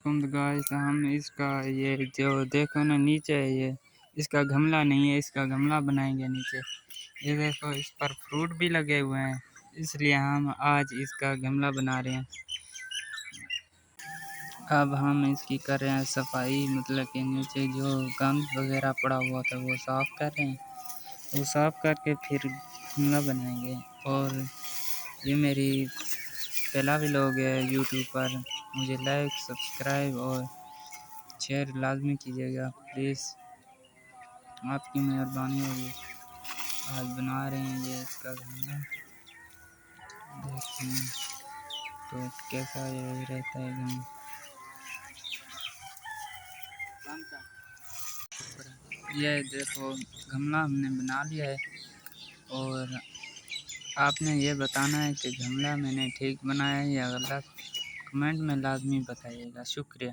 वालेकुम। तो गाइस हम इसका ये जो देखो ना नीचे है, ये इसका गमला नहीं है, इसका गमला बनाएंगे नीचे। ये देखो इस पर फ्रूट भी लगे हुए हैं, इसलिए हम आज इसका गमला बना रहे हैं। अब हम इसकी कर रहे हैं सफाई, मतलब कि नीचे जो गंद वगैरह पड़ा हुआ था वो साफ़ कर रहे हैं। वो साफ़ करके फिर गमला बनाएंगे। और ये मेरी पहला व्लॉग है यूट्यूब पर। मुझे लाइक, सब्सक्राइब और शेयर लाजमी कीजिएगा प्लीज़, आपकी मेहरबानी होगी। आज बना रहे हैं ये इसका गमला, देखते हैं तो कैसा ये रहता है गमला। ये देखो गमला हमने बना लिया है, और आपने ये बताना है कि गमला मैंने ठीक बनाया है या गलत। कमेंट में लाजमी बताइएगा। शुक्रिया।